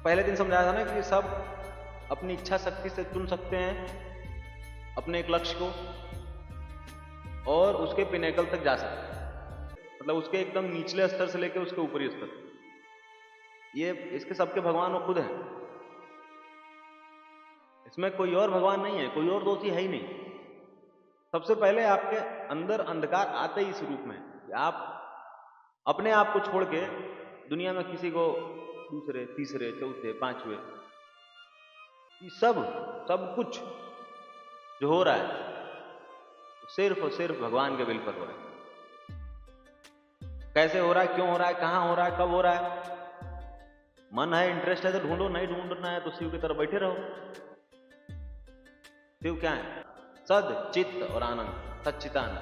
पहले दिन समझाया था ना कि सब अपनी इच्छा शक्ति से चुन सकते हैं अपने एक लक्ष्य को और उसके पिनेकल तक जा सकते हैं, मतलब उसके एकदम निचले स्तर से लेकर उसके ऊपरी स्तर। ये इसके सबके भगवान वो खुद हैं, इसमें कोई और भगवान नहीं है, कोई और दोषी है ही नहीं। सबसे पहले आपके अंदर अंधकार आते ही इस रूप में कि आप अपने आप को छोड़ के दुनिया में किसी को दूसरे तीसरे चौथे पांचवे सब कुछ जो हो रहा है सिर्फ और सिर्फ भगवान के विल पर हो रहा है। कैसे हो रहा है, क्यों हो रहा है, कहां हो रहा है, कब हो रहा है, मन है इंटरेस्ट है तो ढूंढो, नहीं ढूंढना है तो शिव की तरफ बैठे रहो। शिव क्या है? सद चित्त और आनंद, सच्चिदानंद,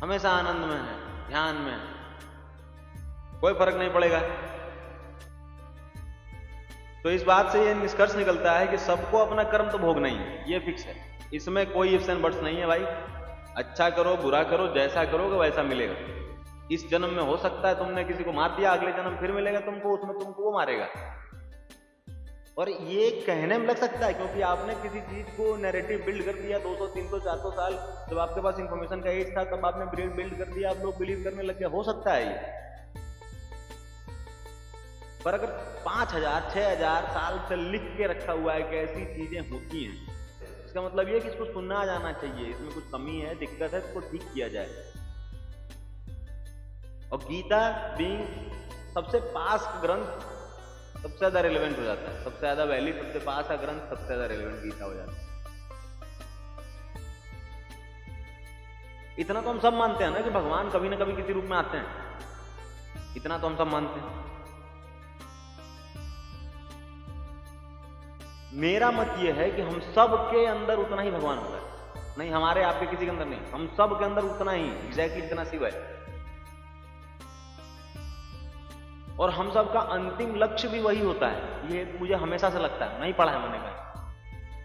हमेशा आनंद में है, ध्यान में है, कोई फर्क नहीं पड़ेगा। तो इस बात से यह निष्कर्ष निकलता है कि सबको अपना कर्म तो भोगना ही है, ये फिक्स है, इसमें कोई इफ्स एंड बट्स नहीं है भाई। अच्छा करो बुरा करो, जैसा करोगे वैसा मिलेगा। इस जन्म में हो सकता है तुमने किसी को मार दिया, अगले जन्म फिर मिलेगा तुमको, उसमें तुमको वो मारेगा। और ये कहने में लग सकता है क्योंकि आपने किसी चीज को नैरेटिव बिल्ड कर दिया 200 300 400 साल, जब आपके पास इंफॉर्मेशन का एज था तब आपने ब्रेन बिल्ड कर दिया, आप लोग बिलीव करने लग गए, हो सकता है ये। पर अगर 5000 6000 साल से लिख के रखा हुआ है कि ऐसी चीजें होती हैं, इसका मतलब ये कि इसको सुनना जाना चाहिए, इसमें कुछ कमी है, दिक्कत है, इसको ठीक किया जाए। और गीता बीइंग सबसे पास ग्रंथ सबसे ज्यादा रिलेवेंट हो जाता है, सबसे ज्यादा वैलिड, सबसे पास का ग्रंथ, सबसे ज्यादा रिलेवेंट गीता हो जाता है। इतना तो हम सब मानते हैं ना कि भगवान कभी ना कभी किसी रूप में आते हैं, इतना तो हम सब मानते हैं। मेरा मत यह है कि हम सब के अंदर उतना ही भगवान होता है, नहीं हमारे आपके किसी के अंदर नहीं, हम सब के अंदर उतना ही, एग्जैक्टली इतना शिव है। और हम सब का अंतिम लक्ष्य भी वही होता है, ये मुझे हमेशा से लगता है, नहीं पढ़ा है मैंने कहा,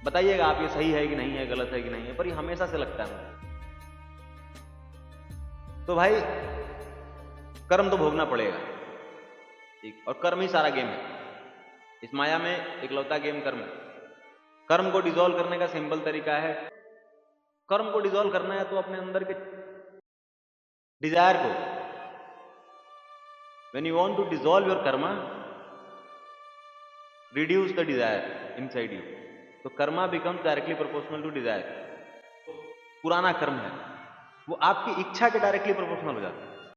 बताइएगा आप ये सही है कि नहीं है, गलत है कि नहीं है, पर ये हमेशा से लगता है मुझे। तो भाई कर्म तो भोगना पड़ेगा, ठीक, और कर्म ही सारा गेम है इस माया में, इकलौता गेम कर्म है। कर्म को डिसॉल्व करने का सिंपल तरीका है, कर्म को डिसॉल्व करना है तो अपने अंदर के डिजायर को, when you want to dissolve your karma, reduce the desire inside you, तो Karma becomes directly proportional to desire। पुराना कर्म है वो आपकी इच्छा के डायरेक्टली प्रोपोर्शनल हो जाता है।